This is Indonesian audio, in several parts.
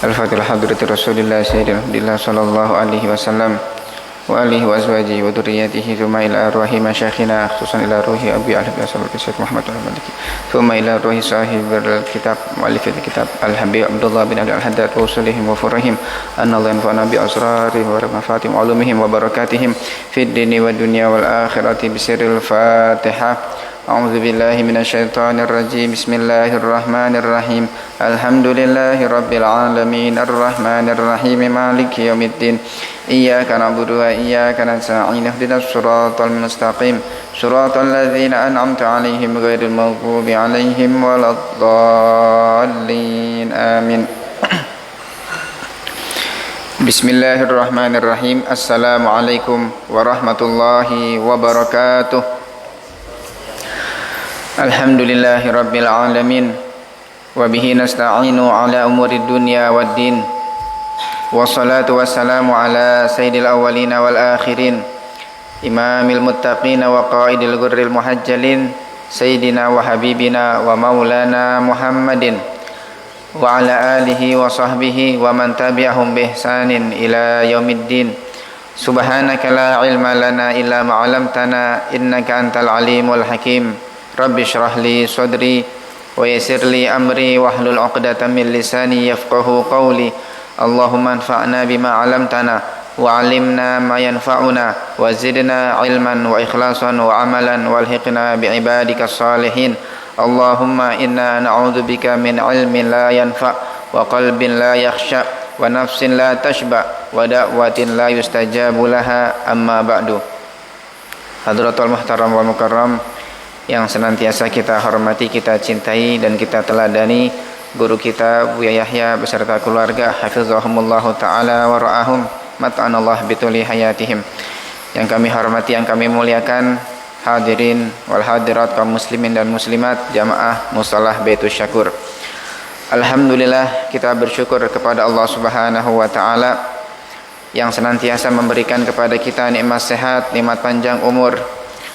Al-Fatihah hadrati Rasulillah Sayyidina Abdillah sallallahu alaihi wasallam wa alihi wa azwajihi wa dzurriyyatihi thumma ila arwahi masyayikhina khususan ila ruhi Abi Al-Habib Syekh Muhammad al-Maliki thumma ila ruhi sahibul kitab muallif kitab Al-Habib Abdullah bin Abdul Haddad wa usulihim wa furahim anna Allah yanfa'ana bi asrarihim wa mafatihim wa ulumihim wa barakatihim fid dini wa dunya wal akhirati bisirril Fatihah. أعوذ بالله من الشيطان الرجيم بسم الله الرحمن الرحيم الحمد لله رب العالمين الرحمن الرحيم مالك يوم الدين إياك نعبد وإياك نستعين اهدنا الصراط المستقيم صراط الذين أنعمت عليهم غير المغضوب عليهم ولا الضالين آمين بسم الله الرحمن الرحيم السلام عليكم ورحمة الله وبركاته Alhamdulillahi Rabbil Alamin Wabihi nasta'inu ala umuri dunya wad din Wassalatu wassalamu ala sayyidil awwalina wal akhirin Imamil muttaqina wa qaidil gurril muhajjalin Sayyidina wa habibina wa maulana Muhammadin Wa ala alihi wa sahbihi wa man tabi'ahum bihsanin ila yaumiddin Subhanaka la ilma lana illa ma'alamtana Innaka antal alimul hakim Rabbi syrah li sadri wa yassir li amri wahlul 'uqdatam min lisani yafqahu qawli Allahumma anfa'na bima 'allamtana wa 'allimna ma yanfa'una wa zidna 'ilman wa ikhlasan wa 'amalan walhiqna bi ibadikas salihin Allahumma inna na'udzubika min 'ilmin la yanfa' wa qalbin la yakhsha wa nafsin la tashba wa da'watin la yustajabu laha amma ba'du. Hadratul muhtaram wal mukarram yang senantiasa kita hormati, kita cintai dan kita teladani guru kita Buya Yahya beserta keluarga hafizahumullahu taala wa ra'ahum mat'anallah bituli hayatihim. Yang kami hormati, yang kami muliakan hadirin wal hadirat kaum muslimin dan muslimat jamaah Mushalah Baitus Syakur. Alhamdulillah kita bersyukur kepada Allah Subhanahu wa taala yang senantiasa memberikan kepada kita nikmat sehat, nikmat panjang umur.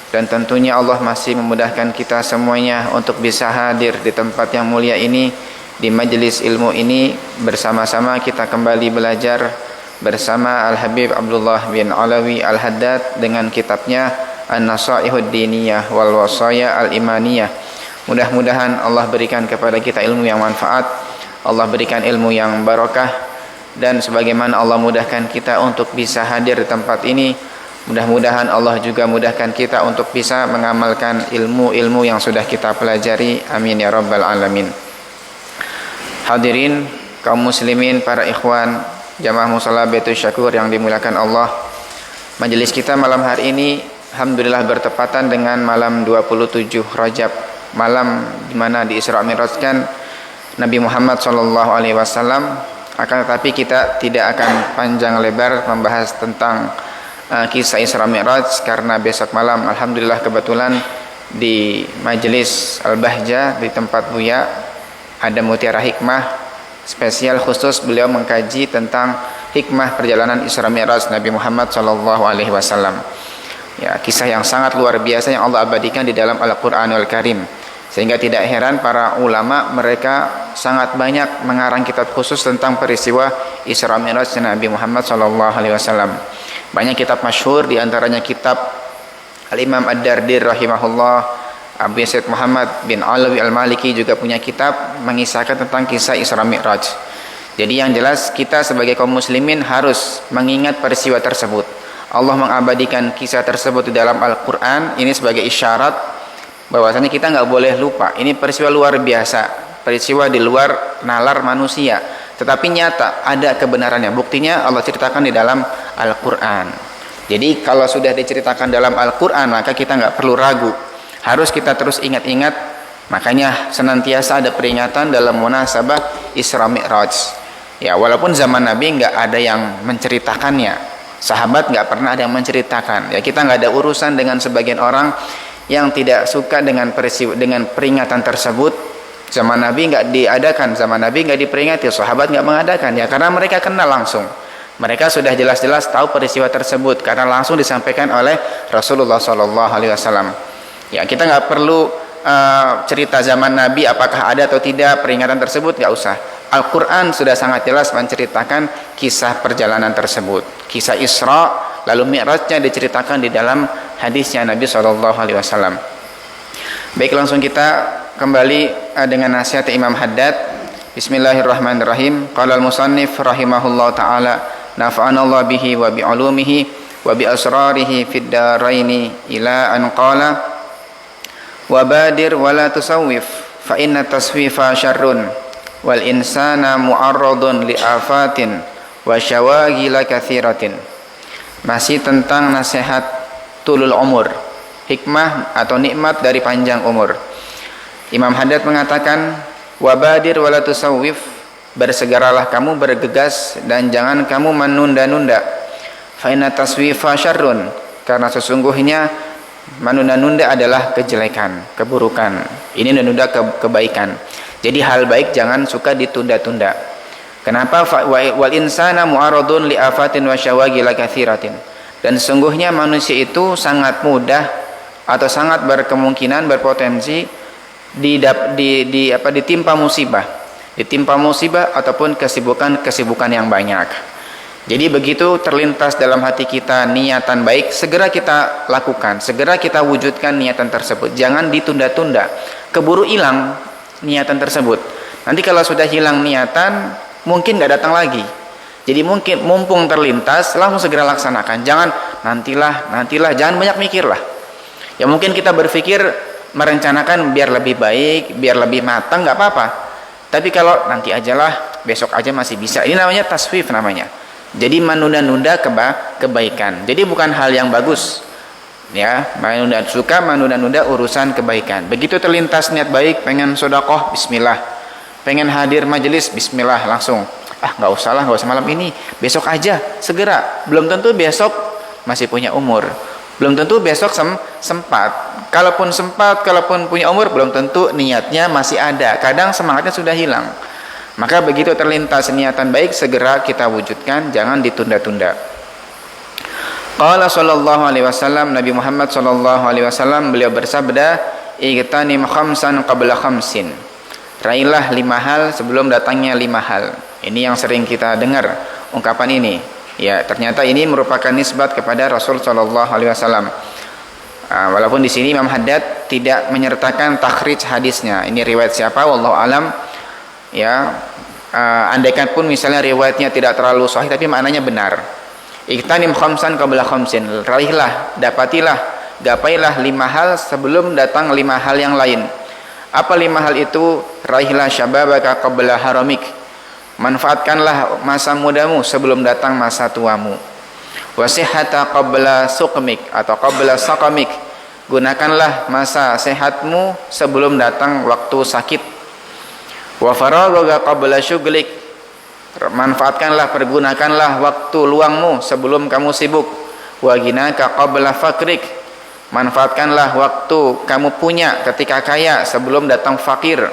Dan tentunya Allah masih memudahkan kita semuanya untuk bisa hadir di tempat yang mulia ini, di majelis ilmu ini, bersama-sama kita kembali belajar bersama Al-Habib Abdullah bin Alawi Al-Haddad dengan kitabnya An-Nasaihud Diniyah wal Wasaya Al-Imaniyah. Mudah-mudahan Allah berikan kepada kita ilmu yang manfaat, Allah berikan ilmu yang barakah, dan sebagaimana Allah mudahkan kita untuk bisa hadir di tempat ini, mudah-mudahan Allah juga mudahkan kita untuk bisa mengamalkan ilmu-ilmu yang sudah kita pelajari. Amin ya rabbal alamin. Hadirin kaum muslimin, para ikhwan jamaah Mushalah Baitus Syakur yang dimuliakan Allah. Majelis kita malam hari ini alhamdulillah bertepatan dengan malam 27 Rajab, malam di mana di Isra Mi'rajkan Nabi Muhammad sallallahu alaihi wasallam. Akan tetapi kita tidak akan panjang lebar membahas tentang kisah Isra Mi'raj karena besok malam alhamdulillah kebetulan di majelis Al-Bahjah di tempat Buya ada Mutiara Hikmah spesial khusus, beliau mengkaji tentang hikmah perjalanan Isra Mi'raj Nabi Muhammad sallallahu alaihi wasallam. Ya, kisah yang sangat luar biasa yang Allah abadikan di dalam Al-Qur'anul Karim. Sehingga tidak heran para ulama mereka sangat banyak mengarang kitab khusus tentang peristiwa Isra Mi'raj Nabi Muhammad sallallahu alaihi wasallam. Banyak kitab masyhur, di antaranya kitab Al-Imam Ad-Dardir rahimahullah, Abu Said Muhammad bin Alawi Al-Maliki juga punya kitab mengisahkan tentang kisah Isra Mi'raj. Jadi yang jelas kita sebagai kaum muslimin harus mengingat peristiwa tersebut. Allah mengabadikan kisah tersebut di dalam Al-Quran ini sebagai isyarat bahwasanya kita nggak boleh lupa. Ini peristiwa luar biasa, peristiwa di luar nalar manusia, tetapi nyata ada kebenarannya. Buktinya Allah ceritakan di dalam Al-Quran. Jadi kalau sudah diceritakan dalam Al-Quran maka kita nggak perlu ragu, harus kita terus ingat-ingat. Makanya senantiasa ada peringatan dalam munasabah Isra Mi'raj. Ya, walaupun zaman Nabi nggak ada yang menceritakannya, sahabat nggak pernah ada yang menceritakan. Ya, kita nggak ada urusan dengan sebagian orang yang tidak suka dengan peristiwa, dengan peringatan tersebut. Zaman Nabi nggak diadakan, zaman Nabi nggak diperingati, sahabat nggak mengadakan. Ya, karena mereka kenal langsung. Mereka sudah jelas-jelas tahu peristiwa tersebut karena langsung disampaikan oleh Rasulullah SAW. Ya, kita nggak perlu cerita zaman Nabi apakah ada atau tidak peringatan tersebut, nggak usah. Al-Quran sudah sangat jelas menceritakan kisah perjalanan tersebut, kisah Isra lalu Mi'rajnya diceritakan di dalam hadisnya Nabi SAW. Baik, langsung kita kembali dengan nasihat Imam Haddad. Bismillahirrahmanirrahim. Qala al-musannif rahimahullah ta'ala, nafa'anallah bihi wa bi'ulumihi wa bi asrarihi fid daraini, ila an qala wa badir wa la tusawwif fa inna taswifa syarrun wal insana mu'arradun li afatin wa syawagila katsiratin. Masih tentang nasihat tulul umur, hikmah atau nikmat dari panjang umur. Imam Haddad mengatakan, wabadir wala tusawwif, bersegeralah kamu bergegas dan jangan kamu menunda-nunda. Fa inna taswifa syarrun, karena sesungguhnya menunda-nunda adalah kejelekan, keburukan. Ini menunda kebaikan. Jadi hal baik jangan suka ditunda-tunda. Kenapa? Wal insana mu'aradun li afatin wa syawagil katsiratin. Dan sesungguhnya manusia itu sangat mudah atau sangat berkemungkinan berpotensi ditimpa musibah ataupun kesibukan yang banyak. Jadi begitu terlintas dalam hati kita niatan baik, segera kita lakukan, segera kita wujudkan niatan tersebut. Jangan ditunda-tunda, keburu hilang niatan tersebut. Nanti kalau sudah hilang niatan, mungkin nggak datang lagi. Jadi mungkin mumpung terlintas, langsung segera laksanakan. Jangan nantilah, jangan banyak mikir lah. Ya mungkin kita berpikir merencanakan biar lebih baik, biar lebih matang, nggak apa-apa. Tapi kalau nanti ajalah, besok aja masih bisa. Ini namanya taswif namanya. Jadi menunda-nunda kebaikan. Jadi bukan hal yang bagus. Ya, menunda-nunda urusan kebaikan. Begitu terlintas niat baik, pengen sedekah, bismillah. Pengen hadir majelis, bismillah, langsung. Nggak usah malam ini, besok aja, segera. Belum tentu besok masih punya umur. Belum tentu besok sempat. Kalaupun sempat, kalaupun punya umur, belum tentu niatnya masih ada. Kadang semangatnya sudah hilang. Maka begitu terlintas niatan baik, segera kita wujudkan, jangan ditunda-tunda. Qala sallallahu alaihi wasallam, Nabi Muhammad sallallahu alaihi wasallam beliau bersabda, "Igtanim khamsan qabla khamsin." Raihlah 5 hal sebelum datangnya 5 hal. Ini yang sering kita dengar ungkapan ini. Ya, ternyata ini merupakan nisbat kepada Rasul sallallahu alaihi wasallam. Walaupun di sini Imam Haddad tidak menyertakan takhrij hadisnya. Ini riwayat siapa? Wallahu alam. Ya, andaikan pun misalnya riwayatnya tidak terlalu sahih tapi maknanya benar. Iktanim khamsan qabla khamsin. Raihlah, dapatilah, gapailah 5 hal sebelum datang 5 hal yang lain. Apa 5 hal itu? Raihlah syababaka qabla haramik. Manfaatkanlah masa mudamu sebelum datang masa tuamu. Wasihata qabla suqmik atau qabla saqamik. Gunakanlah masa sehatmu sebelum datang waktu sakit. Wa faragha qabla syughlik. Manfaatkanlah, pergunakanlah waktu luangmu sebelum kamu sibuk. Wa ghinaka qabla fakrik. Manfaatkanlah waktu kamu punya ketika kaya sebelum datang fakir.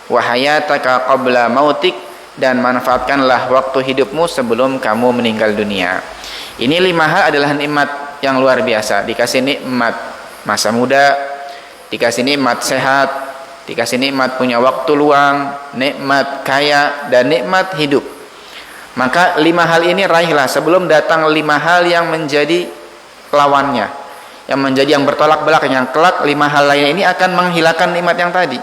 Wa hayataka qabla mautik. Dan manfaatkanlah waktu hidupmu sebelum kamu meninggal dunia. Ini 5 hal adalah nikmat yang luar biasa. Dikasih nikmat masa muda, dikasih nikmat sehat, dikasih nikmat punya waktu luang, nikmat kaya, dan nikmat hidup. Maka 5 hal ini raihlah sebelum datang 5 hal yang menjadi lawannya, yang menjadi yang bertolak belakang, yang kelak 5 hal lain ini akan menghilangkan nikmat yang tadi.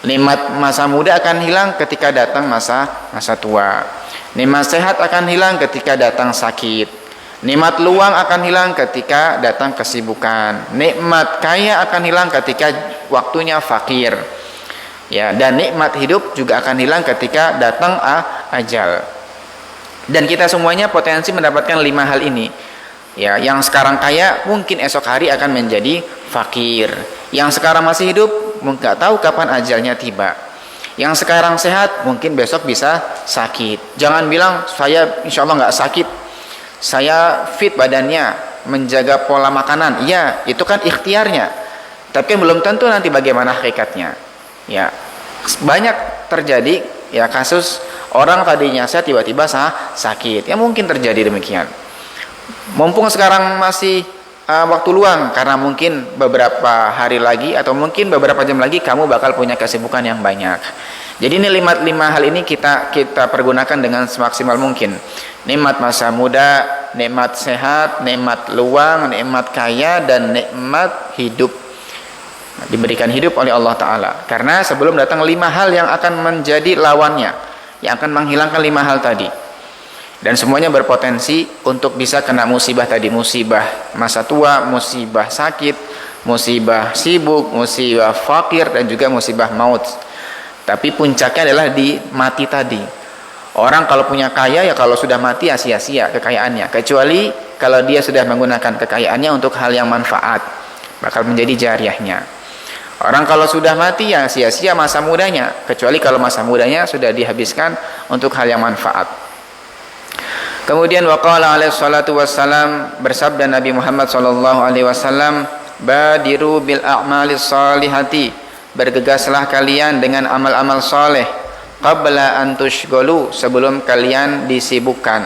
Nikmat masa muda akan hilang ketika datang masa tua. Nikmat sehat akan hilang ketika datang sakit. Nikmat luang akan hilang ketika datang kesibukan. Nikmat kaya akan hilang ketika waktunya fakir. Ya, dan nikmat hidup juga akan hilang ketika datang ajal. Dan kita semuanya potensi mendapatkan 5 hal ini. Ya, yang sekarang kaya mungkin esok hari akan menjadi fakir. Yang sekarang masih hidup nggak tahu kapan ajalnya tiba. Yang sekarang sehat mungkin besok bisa sakit. Jangan bilang saya insya Allah nggak sakit, saya fit badannya, menjaga pola makanan. Iya, itu kan ikhtiarnya, tapi kan belum tentu nanti bagaimana hakikatnya. Ya, banyak terjadi ya kasus orang tadinya sehat tiba-tiba sakit. Ya mungkin terjadi demikian. Mumpung sekarang masih waktu luang, karena mungkin beberapa hari lagi atau mungkin beberapa jam lagi kamu bakal punya kesibukan yang banyak. Jadi ini lima hal ini kita pergunakan dengan semaksimal mungkin. Nikmat masa muda, nikmat sehat, nikmat luang, nikmat kaya, dan nikmat hidup. Diberikan hidup oleh Allah Ta'ala. Karena sebelum datang 5 hal yang akan menjadi lawannya, yang akan menghilangkan 5 hal tadi. Dan semuanya berpotensi untuk bisa kena musibah tadi. Musibah masa tua, musibah sakit, musibah sibuk, musibah fakir, dan juga musibah maut. Tapi puncaknya adalah di mati tadi. Orang kalau punya kaya, ya kalau sudah mati ya sia-sia kekayaannya. Kecuali kalau dia sudah menggunakan kekayaannya untuk hal yang manfaat, bakal menjadi jariahnya. Orang kalau sudah mati ya sia-sia masa mudanya. Kecuali kalau masa mudanya sudah dihabiskan untuk hal yang manfaat. Kemudian waqala alaihi salatu wassalam, bersabda Nabi Muhammad sallallahu alaihi wasallam, badiru bil a'malis salihati, bergegaslah kalian dengan amal-amal soleh, qabla an tushghalu, sebelum kalian disibukkan.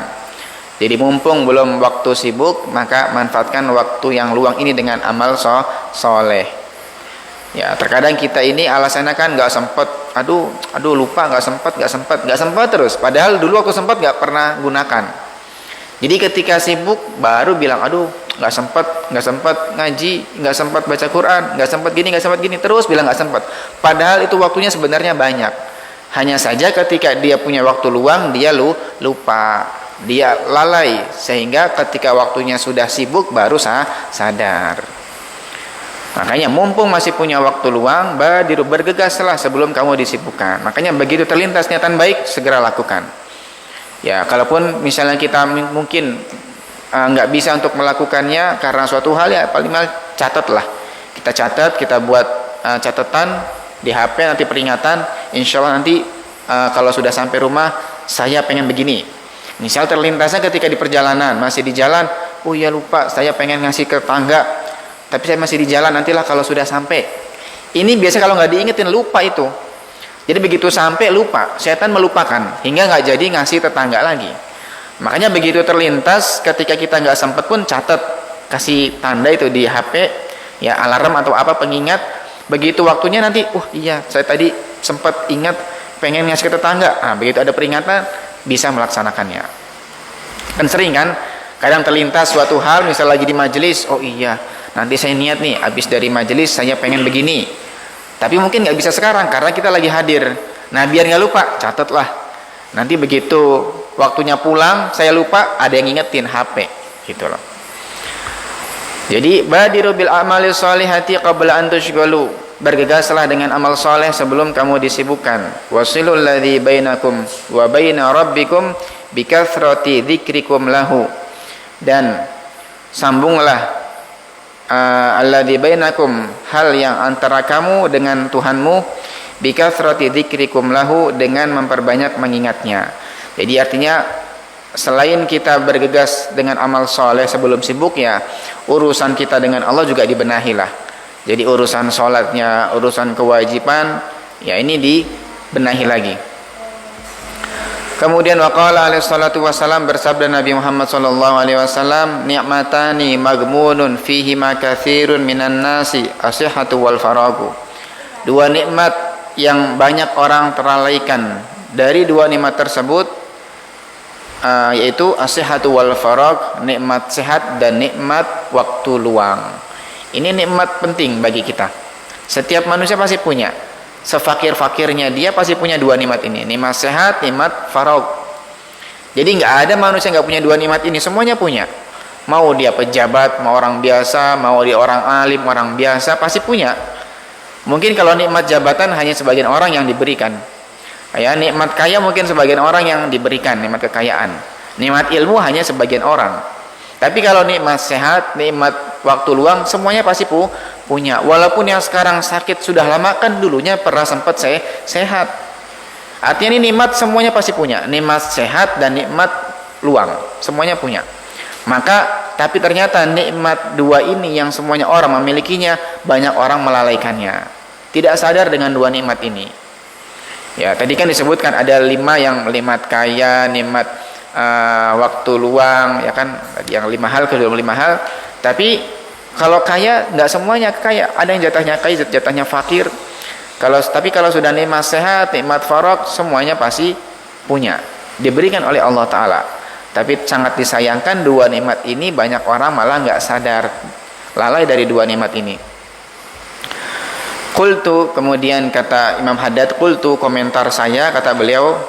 Jadi mumpung belum waktu sibuk, maka manfaatkan waktu yang luang ini dengan amal soleh. Ya, terkadang kita ini alasannya kan nggak sempat, aduh lupa, nggak sempat terus. Padahal dulu aku sempat nggak pernah gunakan. Jadi ketika sibuk baru bilang, aduh nggak sempat ngaji, nggak sempat baca Quran, nggak sempat gini, terus bilang nggak sempat. Padahal itu waktunya sebenarnya banyak. Hanya saja ketika dia punya waktu luang, dia lupa, dia lalai, sehingga ketika waktunya sudah sibuk baru sadar. Makanya mumpung masih punya waktu luang, bergegaslah sebelum kamu disibukkan. Makanya begitu terlintas niatan baik, segera lakukan. Ya, kalaupun misalnya kita mungkin nggak bisa untuk melakukannya karena suatu hal, ya paling mal catatlah. Kita catat, kita buat catatan di HP, nanti peringatan. Insya Allah nanti kalau sudah sampai rumah, saya pengen begini. Misal terlintasnya ketika di perjalanan, masih di jalan, oh ya lupa, saya pengen ngasih ke tetangga, tapi saya masih di jalan, nantilah kalau sudah sampai. Ini biasa kalau nggak diingetin lupa itu. Jadi begitu sampai lupa, setan melupakan hingga nggak jadi ngasih tetangga lagi. Makanya begitu terlintas, ketika kita nggak sempat pun catat, kasih tanda itu di HP, ya alarm atau apa pengingat. Begitu waktunya nanti, iya saya tadi sempat ingat pengen ngasih ke tetangga. Nah, begitu ada peringatan bisa melaksanakannya. Kan sering kan, kadang terlintas suatu hal, misal lagi di majelis, oh iya nanti saya niat nih, habis dari majelis saya pengen begini. Tapi mungkin nggak bisa sekarang karena kita lagi hadir. Nah biar nggak lupa, catatlah. Nanti begitu waktunya pulang, saya lupa, ada yang ngingetin HP, gitu loh. Jadi badiru bil a'mali sholihati qabla an tushghalu, bergegaslah dengan amal soleh sebelum kamu disibukkan. Wasilul ladzi bainakum wa baina rabbikum bikathrati dzikrikum lahu, dan sambunglah alladzi bainakum, hal yang antara kamu dengan Tuhanmu, bikathrati dzikrikum lahu, dengan memperbanyak mengingatnya. Jadi artinya selain kita bergegas dengan amal soleh sebelum sibuk, ya urusan kita dengan Allah juga dibenahilah. Jadi urusan sholatnya, urusan kewajiban, ya ini dibenahi lagi. Kemudian waqala alaihi salatu wassalam, bersabda Nabi Muhammad sallallahu alaihi wasallam, ni'matani magmunun fihi ma katsirun minan nasi, as-sihhatu wal faragu. Dua nikmat yang banyak orang terlalaikan. Dari dua nikmat tersebut yaitu as-sihhatu wal farag, nikmat sehat dan nikmat waktu luang. Ini nikmat penting bagi kita. Setiap manusia pasti punya. Sefakir-fakirnya dia pasti punya dua nikmat ini, nikmat sehat, nikmat farag. Jadi nggak ada manusia nggak punya dua nikmat ini, semuanya punya. Mau dia pejabat, mau orang biasa, mau dia orang alim, orang biasa, pasti punya. Mungkin kalau nikmat jabatan hanya sebagian orang yang diberikan. Ya, nikmat kaya mungkin sebagian orang yang diberikan nikmat kekayaan. Nikmat ilmu hanya sebagian orang. Tapi kalau nikmat sehat, nikmat waktu luang, semuanya pasti punya. Walaupun yang sekarang sakit sudah lama, kan dulunya pernah sempat sehat. Artinya ini nikmat semuanya pasti punya. Nikmat sehat dan nikmat luang, semuanya punya. Maka, tapi ternyata nikmat dua ini yang semuanya orang memilikinya, banyak orang melalaikannya. Tidak sadar dengan dua nikmat ini. Ya, tadi kan disebutkan ada 5 yang nikmat kaya, nikmat waktu luang, ya kan, yang 5 hal ke 5 hal. Tapi kalau kaya nggak semuanya kaya, ada yang jatahnya kaya, jatahnya fakir, Tapi kalau sudah nikmat sehat, nikmat faragh, semuanya pasti punya, diberikan oleh Allah Ta'ala. Tapi sangat disayangkan dua nikmat ini banyak orang malah nggak sadar, lalai dari dua nikmat ini. Qultu, kemudian kata Imam Haddad, qultu, komentar saya, kata beliau.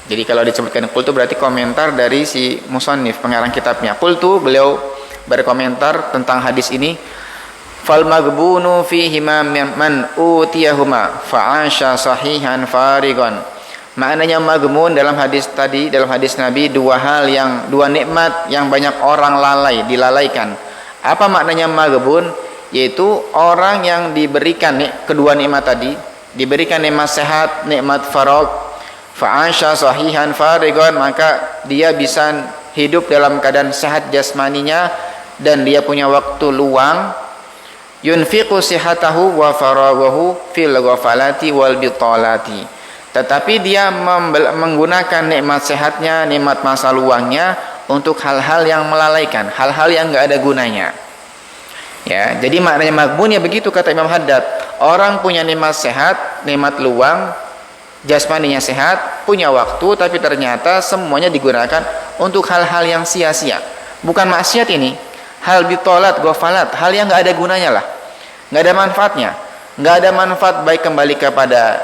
Jadi kalau disebutkan qultu berarti komentar dari si musannif, pengarang kitabnya. Qultu, beliau berkomentar tentang hadis ini. Fal maghbunu fihima man utiyahuma fa'asha sahihan farigan. Maknanya maghbun dalam hadis tadi, dalam hadis Nabi, dua nikmat yang banyak orang dilalaikan. Apa maknanya maghbun? Yaitu orang yang diberikan kedua nikmat tadi, diberikan nikmat sehat, nikmat faragh, fa'asha sahihan farigan, maka dia bisa hidup dalam keadaan sehat jasmaninya dan dia punya waktu luang. Yunfiqu sihatahu wa faraghahu fil ghafalati wal bitalati. Tetapi dia menggunakan nikmat sehatnya, nikmat masa luangnya untuk hal-hal yang melalaikan, hal-hal yang enggak ada gunanya. Ya, jadi maknanya maghbun ya begitu kata Imam Haddad. Orang punya nikmat sehat, nikmat luang, jasmaninya sehat, punya waktu, tapi ternyata semuanya digunakan untuk hal-hal yang sia-sia. Bukan maksiat ini, hal bitolat, ghafalat, hal yang nggak ada gunanya lah, nggak ada manfaatnya, nggak ada manfaat baik kembali kepada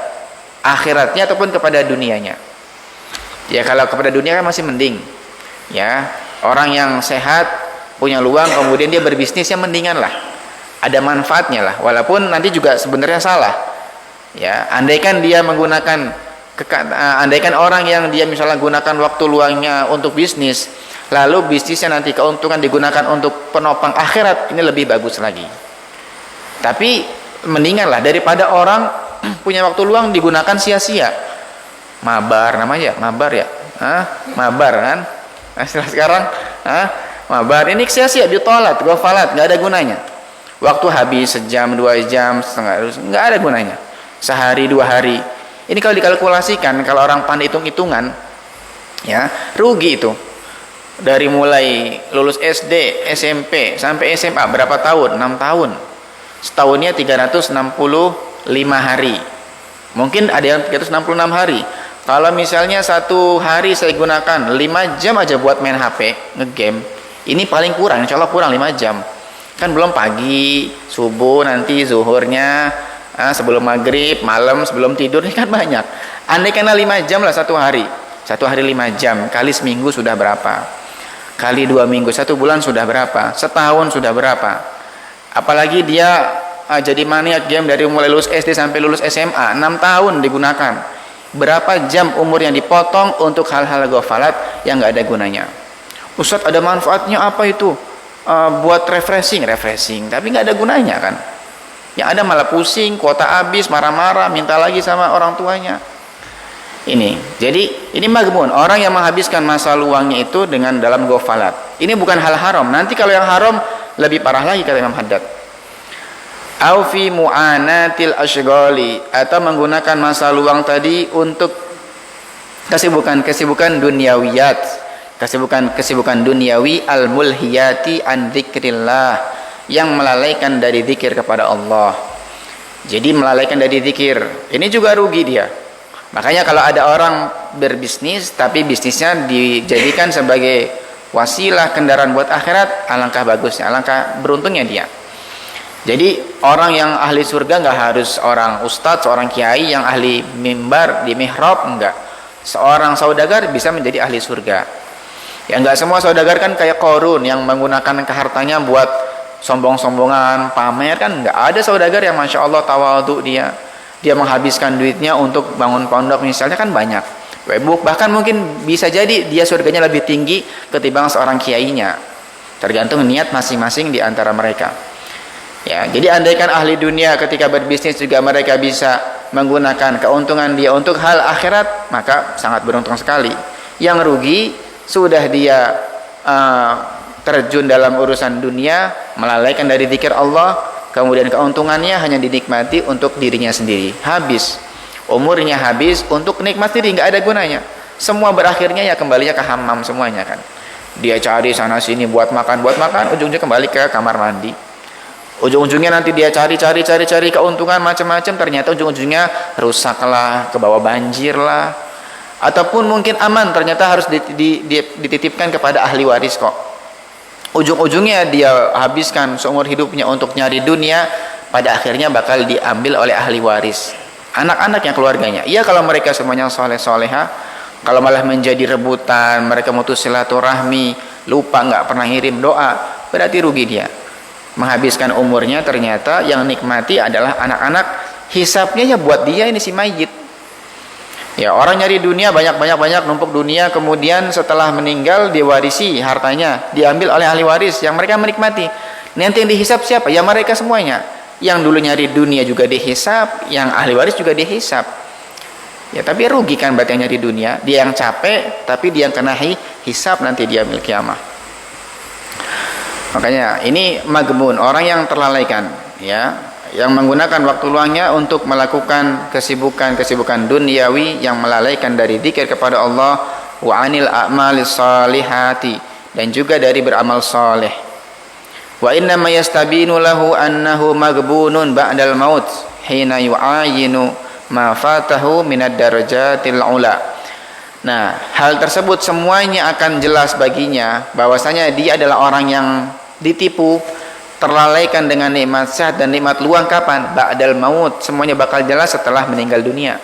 akhiratnya ataupun kepada dunianya. Ya kalau kepada dunia kan masih mending. Ya, orang yang sehat, punya luang, kemudian dia berbisnis, yang mendingan lah, ada manfaatnya lah, walaupun nanti juga sebenarnya salah. Ya, andaikan orang yang dia misalnya gunakan waktu luangnya untuk bisnis, lalu bisnisnya nanti keuntungan digunakan untuk penopang akhirat, ini lebih bagus lagi. Tapi mendingan lah daripada orang punya waktu luang digunakan sia-sia. Mabar namanya, mabar ya, mabar kan? Sekarang, mabar ini sia-sia, bitolat, ghafalat, nggak ada gunanya. Waktu habis sejam, 2 jam, setengah, nggak ada gunanya. Sehari 2 hari. Ini kalau dikalkulasikan, kalau orang pandai hitung-hitungan, ya rugi itu. Dari mulai lulus SD, SMP sampai SMA berapa tahun? 6 tahun. Setahunnya 365 hari. Mungkin ada yang 366 hari. Kalau misalnya satu hari saya gunakan 5 jam aja buat main HP, ngegame, ini paling kurang, insya Allah kurang 5 jam. Kan belum pagi, subuh, nanti zuhurnya, sebelum maghrib, malam, sebelum tidur, ini kan banyak. Andai kena 5 jam lah satu hari. Satu hari 5 jam, kali seminggu sudah berapa? Kali 2 minggu, 1 bulan sudah berapa? Setahun sudah berapa? Apalagi dia jadi maniak game dari mulai lulus SD sampai lulus SMA, 6 tahun digunakan. Berapa jam umur yang dipotong untuk hal-hal ghafalat yang nggak ada gunanya. Ustadz, ada manfaatnya apa itu? Buat refreshing, tapi nggak ada gunanya kan. Yang ada malah pusing, kuota habis, marah-marah, minta lagi sama orang tuanya. Ini, jadi ini maghbun, orang yang menghabiskan masa luangnya itu dengan dalam ghafalat. Ini bukan hal haram. Nanti kalau yang haram lebih parah lagi kata Imam Haddad. Au fi mu'anatil ashghali, atau menggunakan masa luang tadi untuk kesibukan duniawiyat, kesibukan duniawi al-mulhiyati an dzikrillah, yang melalaikan dari zikir kepada Allah. Jadi melalaikan dari zikir, ini juga rugi dia. Makanya kalau ada orang berbisnis tapi bisnisnya dijadikan sebagai wasilah kendaraan buat akhirat, alangkah bagusnya, alangkah beruntungnya dia. Jadi orang yang ahli surga nggak harus orang ustadz, seorang kiai yang ahli mimbar di mihrab, enggak. Seorang saudagar bisa menjadi ahli surga. Ya enggak semua saudagar kan kayak Qarun yang menggunakan kehartanya buat sombong-sombongan, pamer, kan enggak. Ada saudagar yang masya Allah tawadhu, dia menghabiskan duitnya untuk bangun pondok misalnya, kan banyak. Bahkan mungkin bisa jadi dia surganya lebih tinggi ketimbang seorang kiainya. Tergantung niat masing-masing di antara mereka. Ya, jadi andaikan ahli dunia ketika berbisnis juga mereka bisa menggunakan keuntungan dia untuk hal akhirat, maka sangat beruntung sekali. Yang rugi sudah dia terjun dalam urusan dunia, melalaikan dari zikir Allah, kemudian keuntungannya hanya dinikmati untuk dirinya sendiri. Habis, umurnya habis untuk nikmat diri, nggak ada gunanya. Semua berakhirnya ya kembalinya ke hammam semuanya kan. Dia cari sana sini buat makan, ujungnya kembali ke kamar mandi. Ujung-ujungnya nanti dia cari keuntungan macam-macam, ternyata ujung-ujungnya rusaklah, ke bawah banjir lah. Ataupun mungkin aman, ternyata harus dititipkan kepada ahli waris kok. Ujung-ujungnya dia habiskan seumur hidupnya untuk nyari dunia, pada akhirnya bakal diambil oleh ahli waris. Anak-anaknya, keluarganya. Iya kalau mereka semuanya soleh-soleha, kalau malah menjadi rebutan, mereka mutus silaturahmi, lupa nggak pernah ngirim doa, berarti rugi dia. Menghabiskan umurnya, ternyata yang nikmati adalah anak-anak, hisapnya ya buat dia ini si mayit. Ya, orang nyari dunia banyak numpuk dunia, kemudian setelah meninggal diwarisi hartanya, diambil oleh ahli waris yang mereka menikmati. Nanti yang dihisap siapa? Ya mereka semuanya. Yang dulu nyari dunia juga dihisap, yang ahli waris juga dihisap. Ya, tapi rugi kan berarti yang nyari dunia, dia yang capek, tapi dia yang kena hisap nanti dia yaumil qiyamah. Makanya ini magbun, orang yang terlalaikan, ya, yang menggunakan waktu luangnya untuk melakukan kesibukan duniawi, yang melalaikan dari dzikir kepada Allah, wa anil a'malis salihati, dan juga dari beramal saleh. Wa inna ma yastabinu lahu annahu magbunun ba'dal maut hina yu'ayinu ma fatahu minad darajatil ula. Nah, hal tersebut semuanya akan jelas baginya bahwasanya dia adalah orang yang ditipu, terlalaikan dengan nikmat sehat dan nikmat luang kapan? Ba'dal maut. Semuanya bakal jelas setelah meninggal dunia.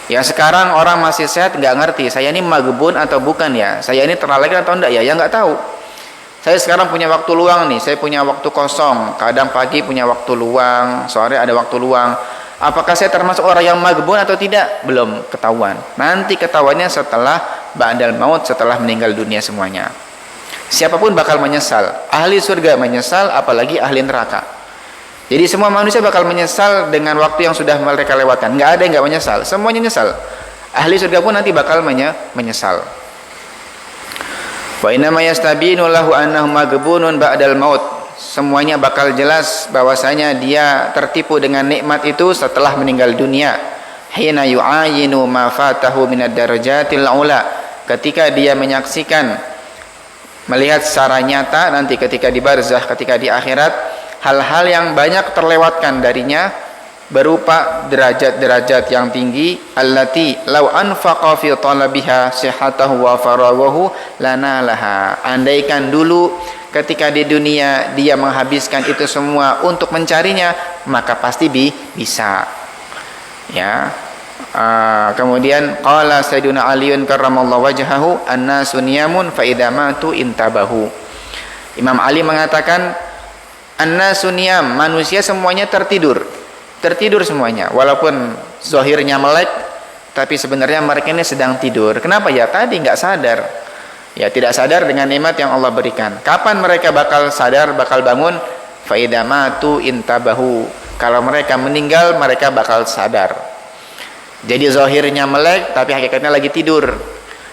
Ya, sekarang orang masih sehat nggak ngerti, saya ini magbun atau bukan ya? Saya ini terlalaikan atau enggak ya? Ya nggak tahu. Saya sekarang punya waktu luang nih, saya punya waktu kosong. Kadang pagi punya waktu luang, sore ada waktu luang. Apakah saya termasuk orang yang magbun atau tidak? Belum ketahuan. Nanti ketahuannya setelah ba'dal maut, setelah meninggal dunia semuanya. Siapapun bakal menyesal. Ahli surga menyesal, apalagi ahli neraka. Jadi semua manusia bakal menyesal dengan waktu yang sudah mereka lewatkan. Nggak ada yang nggak menyesal, semuanya menyesal. Ahli surga pun nanti bakal menyesal. Wa inna ma yastabinu lahu annahu magbunun ba'dal maut. Semuanya bakal jelas bahwasanya dia tertipu dengan nikmat itu setelah meninggal dunia. Hina yu'ayinu ma fatahu minad darajatil ula. Ketika dia menyaksikan, melihat secara nyata nanti ketika di barzakh, ketika di akhirat, hal-hal yang banyak terlewatkan darinya berupa derajat-derajat yang tinggi, allati law anfaqa fi talabiha sihhatahu wa faraghahu lanalaha. Andaikan dulu ketika di dunia dia menghabiskan itu semua untuk mencarinya, maka pasti bisa. Ya. Kemudian qala sayyiduna Aliun karramallahu wajhahu annasu niyamun fa idza matu intabahu. Imam Ali mengatakan annasu niyam, manusia semuanya tertidur semuanya, walaupun zahirnya melek tapi sebenarnya mereka ini sedang tidur. Kenapa? Ya tadi nggak sadar, ya tidak sadar dengan nikmat yang Allah berikan. Kapan mereka bakal sadar, bakal bangun? Fa idza matu intabahu, kalau mereka meninggal mereka bakal sadar. Jadi zahirnya melek tapi hakikatnya lagi tidur.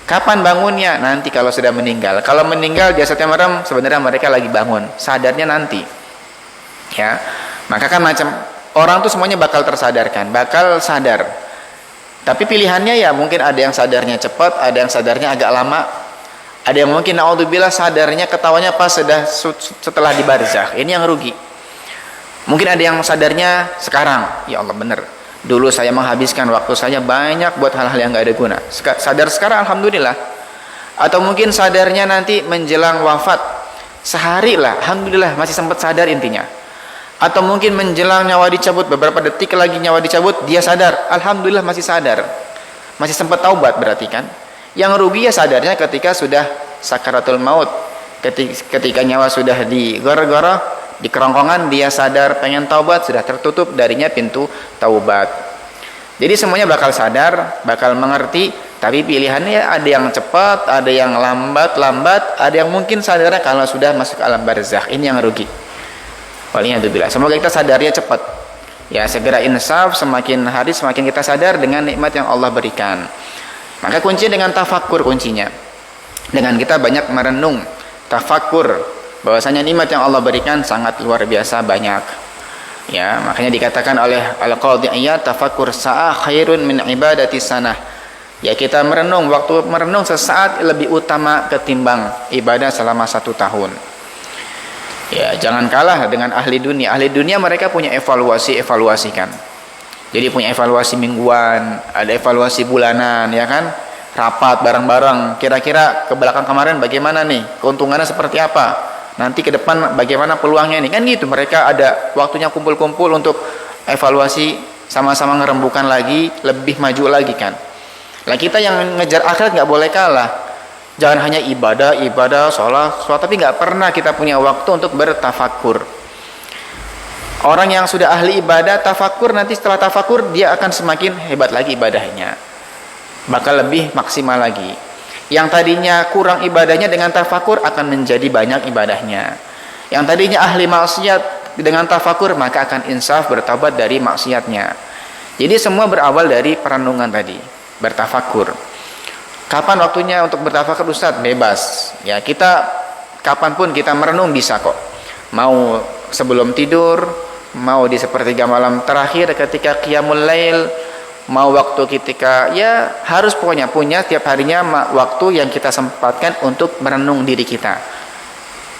Kapan bangunnya? Nanti kalau sudah meninggal. Kalau meninggal jasadnya merem, sebenarnya mereka lagi bangun, sadarnya nanti. Ya. Maka kan macam orang tuh semuanya bakal tersadarkan, bakal sadar. Tapi pilihannya ya mungkin ada yang sadarnya cepat, ada yang sadarnya agak lama. Ada yang mungkin naudzubillah sadarnya ketawanya pas setelah di barzakh. Ini yang rugi. Mungkin ada yang sadarnya sekarang, ya Allah benar. Dulu saya menghabiskan waktu saya banyak buat hal-hal yang gak ada guna. Sadar sekarang alhamdulillah. Atau mungkin sadarnya nanti menjelang wafat, sehari lah, alhamdulillah masih sempat sadar intinya. Atau mungkin menjelang nyawa dicabut, beberapa detik lagi nyawa dicabut, dia sadar, alhamdulillah masih sadar, masih sempat taubat berarti kan. Yang rugi ya sadarnya ketika sudah sakaratul maut, ketika nyawa sudah digor-gor, di kerongkongan, dia sadar pengen taubat, sudah tertutup darinya pintu taubat. Jadi semuanya bakal sadar, bakal mengerti, tapi pilihannya ada yang cepat, ada yang lambat, ada yang mungkin sadarnya kalau sudah masuk alam barzakh. Ini yang rugi. Waliyadzubillah. Semoga kita sadarnya cepat. Ya, segera insaf, semakin hari semakin kita sadar dengan nikmat yang Allah berikan. Maka kuncinya dengan tafakkur kuncinya. Dengan kita banyak merenung, tafakkur bahwasanya nikmat yang Allah berikan sangat luar biasa banyak. Ya, makanya dikatakan oleh Al-Qadhi Iyad, tafakkur sa'ah khairun min ibadati sanah. Ya, kita merenung, waktu merenung sesaat lebih utama ketimbang ibadah selama 1 tahun. Ya, jangan kalah dengan ahli dunia. Ahli dunia mereka punya evaluasi kan. Jadi punya evaluasi mingguan, ada evaluasi bulanan, ya kan? Rapat bareng-bareng. Kira-kira ke belakang kemarin bagaimana nih? Keuntungannya seperti apa? Nanti ke depan bagaimana peluangnya nih? Kan gitu. Mereka ada waktunya kumpul-kumpul untuk evaluasi, sama-sama ngerembukan lagi, lebih maju lagi kan. Lah kita yang ngejar akhirat nggak boleh kalah. Jangan hanya ibadah, sholat, tapi nggak pernah kita punya waktu untuk bertafakur. Orang yang sudah ahli ibadah, tafakur, nanti setelah tafakur dia akan semakin hebat lagi ibadahnya, bakal lebih maksimal lagi. Yang tadinya kurang ibadahnya dengan tafakur akan menjadi banyak ibadahnya. Yang tadinya ahli maksiat dengan tafakur maka akan insaf bertaubat dari maksiatnya. Jadi semua berawal dari perenungan tadi, bertafakur. Kapan waktunya untuk bertafakur Ustaz? Bebas. Ya, kita kapanpun kita merenung bisa kok. Mau sebelum tidur, mau di sepertiga malam terakhir ketika qiyamul lail, mau waktu ketika, ya harus pokoknya punya tiap harinya waktu yang kita sempatkan untuk merenung diri kita.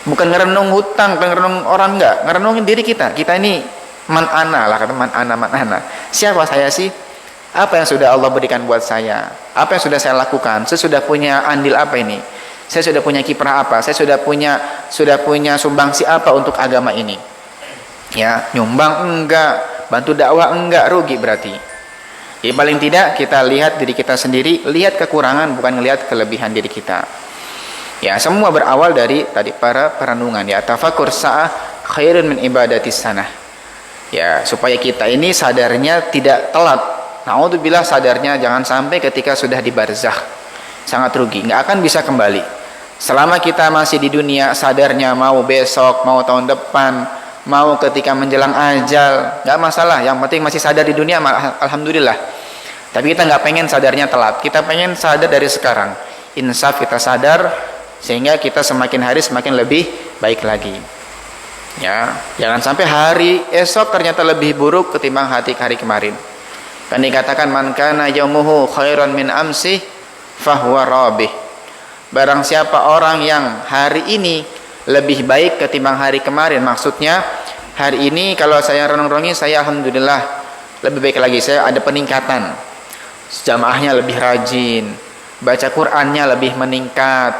Bukan ngerenung hutang, bukan ngerenung orang, enggak. Ngerenungin diri kita. Kita ini man ana lah, kata man ana. Siapa saya sih? Apa yang sudah Allah berikan buat saya? Apa yang sudah saya lakukan? Saya sudah punya andil apa ini? Saya sudah punya kiprah apa? Saya sudah punya sumbangsi apa untuk agama ini? Ya, nyumbang enggak, bantu dakwah enggak, rugi berarti. Jadi paling tidak kita lihat diri kita sendiri, lihat kekurangan bukan melihat kelebihan diri kita. Ya, semua berawal dari tadi para perenungan. Ya, tafakur sa'ah khairun min ibadatis sanah. Ya, supaya kita ini sadarnya tidak telat. Na'udzubillah, sadarnya jangan sampai ketika sudah di barzakh, sangat rugi, nggak akan bisa kembali. Selama kita masih di dunia, sadarnya mau besok, mau tahun depan, mau ketika menjelang ajal, nggak masalah. Yang penting masih sadar di dunia, alhamdulillah. Tapi kita nggak pengen sadarnya telat, kita pengen sadar dari sekarang. Insaf kita sadar, sehingga kita semakin hari semakin lebih baik lagi. Ya, jangan sampai hari esok ternyata lebih buruk ketimbang hari kemarin. Kan dikatakan man kana yaumuhu khairan min amsih fahuwa rabih. Barang siapa orang yang hari ini lebih baik ketimbang hari kemarin, maksudnya hari ini kalau saya renung-renungi, saya alhamdulillah lebih baik lagi, saya ada peningkatan. Jamaahnya lebih rajin, baca Qur'annya lebih meningkat,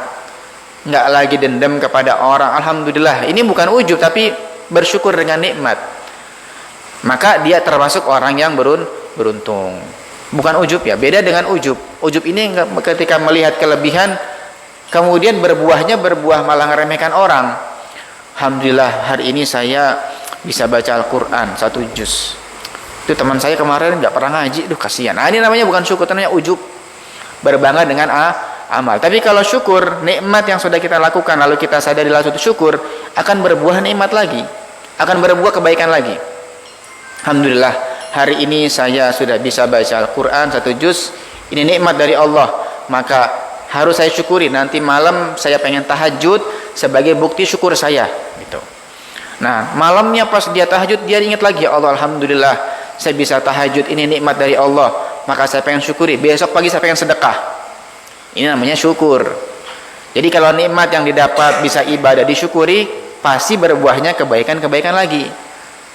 nggak lagi dendam kepada orang. Alhamdulillah, ini bukan ujub tapi bersyukur dengan nikmat. Maka dia termasuk orang yang beruntung. Bukan ujub ya, beda dengan ujub. Ujub ini ketika melihat kelebihan kemudian berbuah malah ngeremehkan orang. Alhamdulillah hari ini saya bisa baca Al-Quran 1 juz. Itu teman saya kemarin nggak pernah ngaji, duh kasihan. Nah, ini namanya bukan syukur, namanya ujub. Berbangga dengan amal. Tapi kalau syukur, nikmat yang sudah kita lakukan lalu kita sadari langsung syukur, akan berbuah nikmat lagi, akan berbuah kebaikan lagi. Alhamdulillah, hari ini saya sudah bisa baca Al-Quran 1 juz. Ini nikmat dari Allah, maka harus saya syukuri. Nanti malam saya pengen tahajud sebagai bukti syukur saya gitu. Nah, malamnya pas dia tahajud, dia ingat lagi, ya Allah, alhamdulillah saya bisa tahajud, ini nikmat dari Allah, maka saya pengen syukuri. Besok pagi saya pengen sedekah. Ini namanya syukur. Jadi kalau nikmat yang didapat bisa ibadah disyukuri, pasti berbuahnya kebaikan-kebaikan lagi.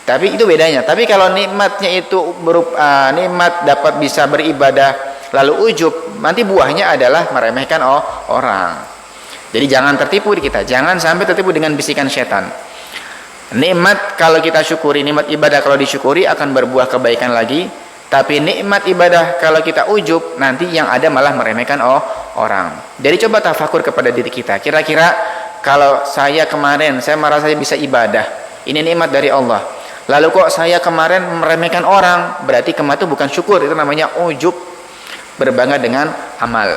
Tapi itu bedanya. Tapi kalau nikmatnya itu berupa nikmat dapat bisa beribadah lalu ujub, nanti buahnya adalah meremehkan orang. Jadi jangan tertipu kita, jangan sampai tertipu dengan bisikan setan. Nikmat kalau kita syukuri, nikmat ibadah kalau disyukuri akan berbuah kebaikan lagi. Tapi nikmat ibadah kalau kita ujub, nanti yang ada malah meremehkan orang. Jadi coba tafakur kepada diri kita. Kira-kira kalau saya kemarin saya merasa saya bisa ibadah, ini nikmat dari Allah. Lalu kok saya kemarin meremehkan orang, berarti kemarin itu bukan syukur, itu namanya ujub, berbangga dengan amal.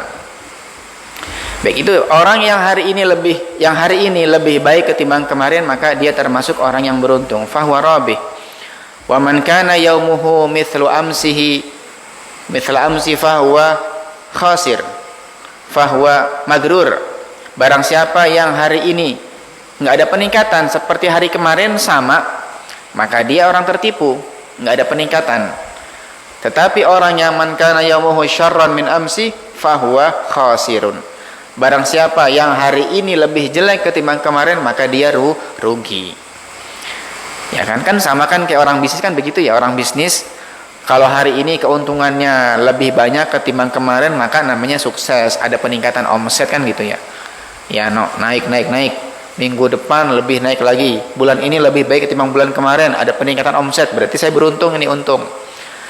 Baik, itu orang yang hari ini lebih baik ketimbang kemarin, maka dia termasuk orang yang beruntung. Fahuwa rabih. Wa man kana yaumuhu mithlu amsi fahuwa khasir. Fahuwa magrur. Barang siapa yang hari ini nggak ada peningkatan seperti hari kemarin sama, maka dia orang tertipu, nggak ada peningkatan. Tetapi orang yang man kana yaumuhu syarran min amsi fahuwa khasirun. Barang siapa yang hari ini lebih jelek ketimbang kemarin, maka dia rugi. Ya kan sama kan kayak orang bisnis kan begitu ya. Orang bisnis kalau hari ini keuntungannya lebih banyak ketimbang kemarin, maka namanya sukses, ada peningkatan omset kan gitu ya. Ya naik. Minggu depan lebih naik lagi. Bulan ini lebih baik ketimbang bulan kemarin, ada peningkatan omset, berarti saya beruntung, ini untung.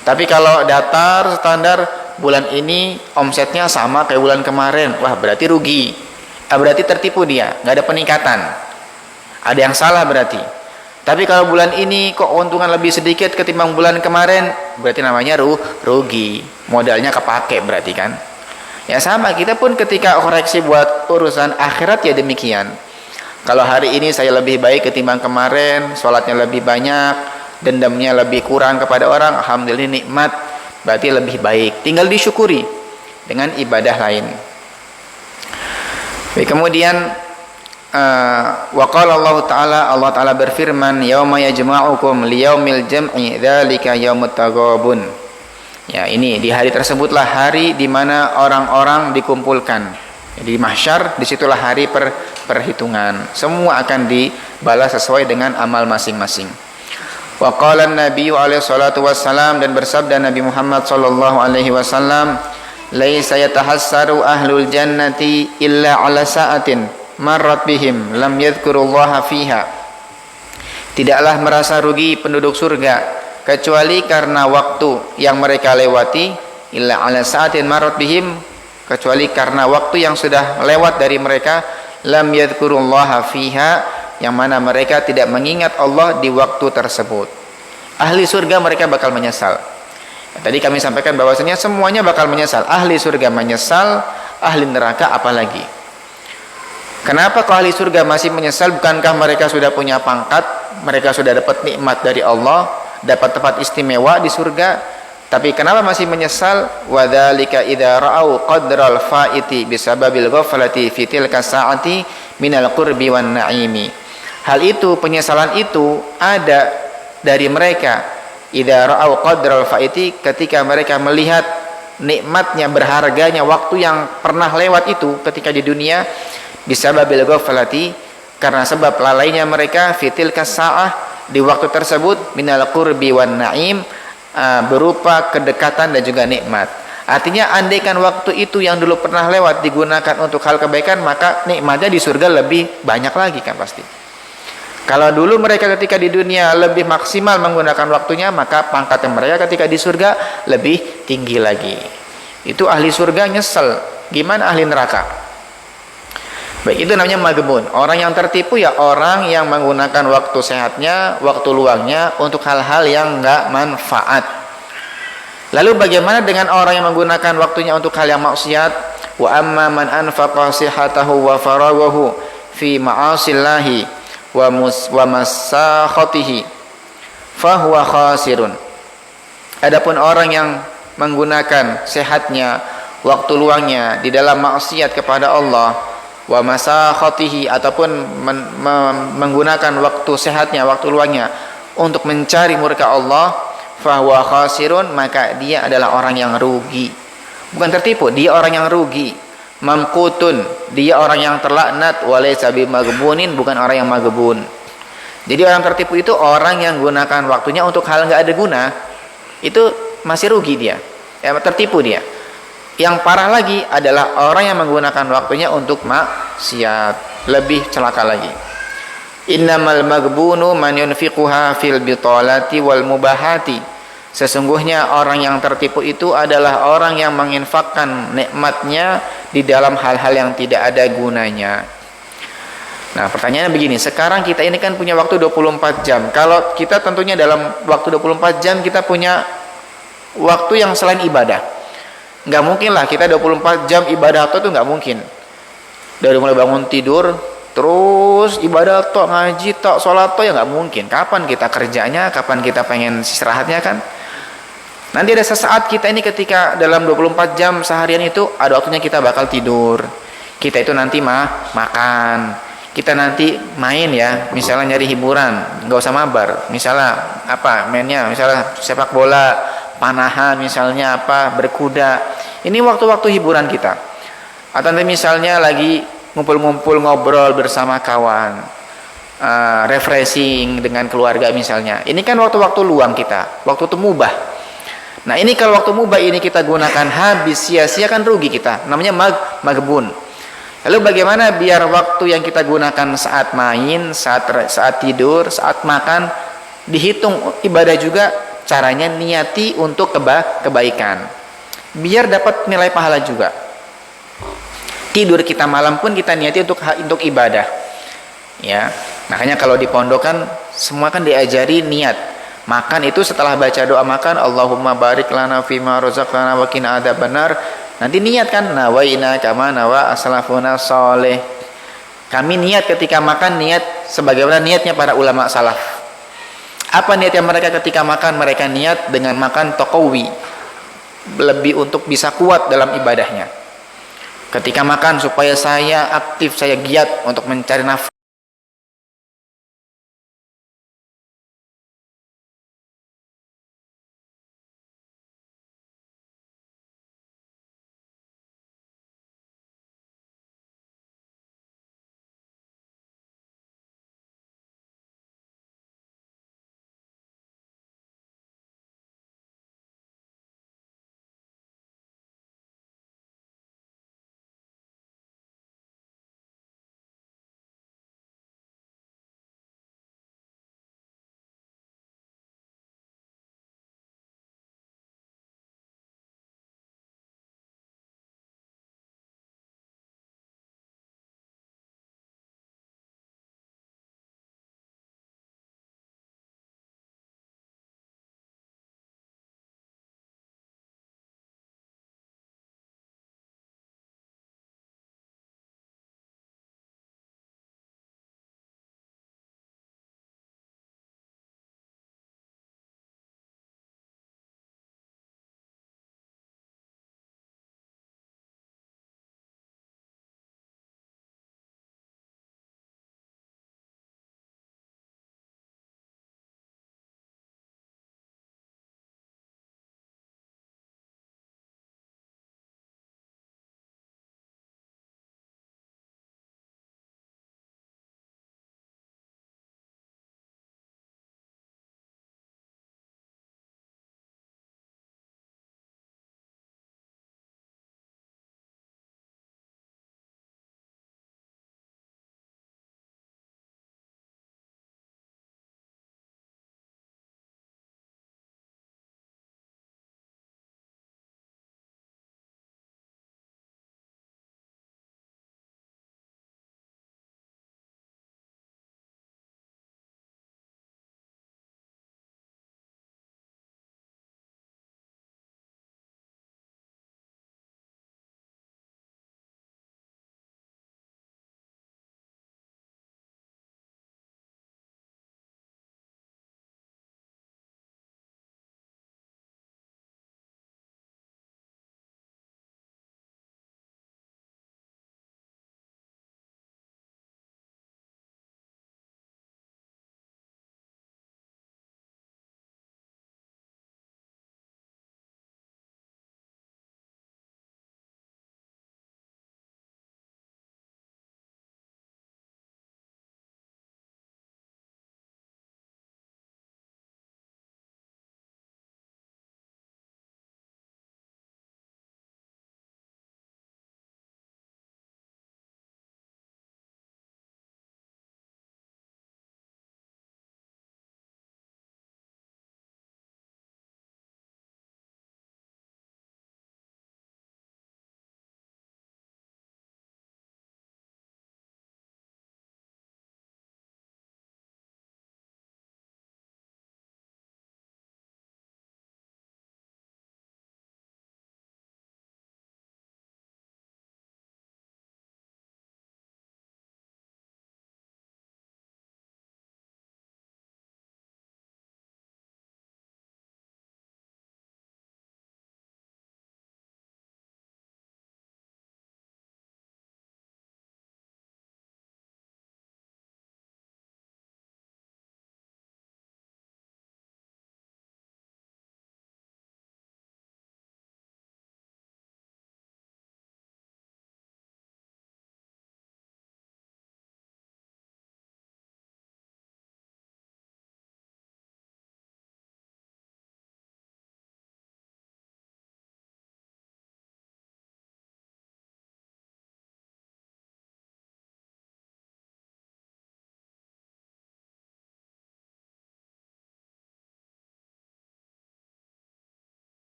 Tapi kalau datar standar, bulan ini omsetnya sama kayak bulan kemarin, wah berarti rugi. Berarti tertipu dia, nggak ada peningkatan. Ada yang salah berarti. Tapi kalau bulan ini kok keuntungan lebih sedikit ketimbang bulan kemarin, berarti namanya rugi. Modalnya kepake berarti kan. Ya sama, kita pun ketika koreksi buat urusan akhirat ya demikian. Kalau hari ini saya lebih baik ketimbang kemarin, sholatnya lebih banyak, dendamnya lebih kurang kepada orang, alhamdulillah nikmat, berarti lebih baik. Tinggal disyukuri dengan ibadah lain. Kemudian wa qala Allah Ta'ala berfirman, yauma yajma'ukum liyaumil jam'i dzalika yaumut taghabun. Ya, ini di hari tersebutlah hari di mana orang-orang dikumpulkan. Di mahsyar, disitulah hari perhitungan. Semua akan dibalas sesuai dengan amal masing-masing. Wa qala an-nabiy alaihi salatu wassalam, dan bersabda Nabi Muhammad sallallahu alaihi wasallam, laisa yatahassaru ahlul jannati illa ala sa'atin marrat bihim lam yadhkurullaha fiha. Tidaklah merasa rugi penduduk surga kecuali karena waktu yang mereka lewati, illa ala sa'atin marrat bihim, kecuali karena waktu yang sudah lewat dari mereka, lam yadhkurullaha fiha, yang mana mereka tidak mengingat Allah di waktu tersebut. Ahli surga mereka bakal menyesal. Tadi kami sampaikan bahwasanya semuanya bakal menyesal. Ahli surga menyesal, ahli neraka apalagi. Kenapa kalau ahli surga masih menyesal? Bukankah mereka sudah punya pangkat, mereka sudah dapat nikmat dari Allah, dapat tempat istimewa di surga? Tapi kenapa masih menyesal? Wa dzalika idza ra'au qadral fa'iti bisababil ghaflati fi tilka sa'ati minal qurbi wan na'imi. Hal itu, penyesalan itu ada dari mereka. Idza ra'au qadral fa'iti, ketika mereka melihat nikmatnya, berharganya waktu yang pernah lewat itu ketika di dunia, bisababil ghaflati, karena sebab lalainya mereka, fitil kasa'ah, di waktu tersebut, minal qurbi wan na'im, berupa kedekatan dan juga nikmat. Artinya andaikan waktu itu yang dulu pernah lewat digunakan untuk hal kebaikan, maka nikmatnya di surga lebih banyak lagi kan pasti. Kalau dulu mereka ketika di dunia lebih maksimal menggunakan waktunya, maka pangkatnya mereka ketika di surga lebih tinggi lagi. Itu ahli surga nyesel. Gimana ahli neraka? Baik, itu namanya maghbun. Orang yang tertipu ya orang yang menggunakan waktu sehatnya, waktu luangnya untuk hal-hal yang enggak manfaat. Lalu bagaimana dengan orang yang menggunakan waktunya untuk hal yang maksiat? Wa amma man anfaqa sihhatahu wa faraghahu fi ma'asillahi wa masakhatihi fahuwa khasirun. Adapun orang yang menggunakan sehatnya, waktu luangnya di dalam maksiat kepada Allah, wa masakhatihi, ataupun menggunakan waktu sehatnya, waktu luangnya untuk mencari murka Allah, fahuwa khasirun, maka dia adalah orang yang rugi. Bukan tertipu, dia orang yang rugi. Mamkutun, dia orang yang terlaknat, walaysa bimaghbunin, bukan orang yang maghbun. Jadi orang tertipu itu orang yang gunakan waktunya untuk hal enggak ada guna, itu masih rugi dia, ya, tertipu dia. Yang parah lagi adalah orang yang menggunakan waktunya untuk maksiat, lebih celaka lagi. Innamal maghbunu man yunfiquha fil bitalati wal mubahati. Sesungguhnya orang yang tertipu itu adalah orang yang menginfakkan nikmatnya di dalam hal-hal yang tidak ada gunanya. Nah, pertanyaannya begini, sekarang kita ini kan punya waktu 24 jam. Kalau kita tentunya dalam waktu 24 jam kita punya waktu yang selain ibadah. Nggak mungkin lah kita 24 jam ibadah itu nggak mungkin. Dari mulai bangun tidur, terus ibadah tok, ngaji tok, sholat tok, ya nggak mungkin. Kapan kita kerjanya, kapan kita pengen istirahatnya kan? Nanti ada sesaat kita ini ketika dalam 24 jam seharian itu ada waktunya kita bakal tidur. Kita itu nanti makan. Kita nanti main ya, misalnya nyari hiburan, nggak usah mabar. Misalnya apa mainnya? Misalnya sepak bola, panahan, misalnya apa, berkuda. Ini waktu-waktu hiburan kita. Atau nanti misalnya lagi ngumpul-ngumpul ngobrol bersama kawan, refreshing dengan keluarga misalnya. Ini kan waktu-waktu luang kita, waktu itu mubah. Nah ini kalau waktu mubah ini kita gunakan habis sia-sia kan rugi kita. Namanya magbun. Lalu bagaimana biar waktu yang kita gunakan saat main, saat tidur, saat makan dihitung ibadah juga? Caranya niati untuk kebaikan. Biar dapat nilai pahala juga. Tidur kita malam pun kita niati untuk ibadah. Ya. Makanya kalau di pondok kan semua kan diajari niat. Makan itu setelah baca doa makan, Allahumma barik lana fima razaqtana wa qina adzabannar. Nanti niat kan, nawaina kama nawa aslafuna soleh. Kami niat ketika makan, niat sebagaimana niatnya para ulama salaf. Apa niatnya mereka ketika makan? Mereka niat dengan makan tokowi, lebih untuk bisa kuat dalam ibadahnya. Ketika makan supaya saya aktif, saya giat untuk mencari nafkah.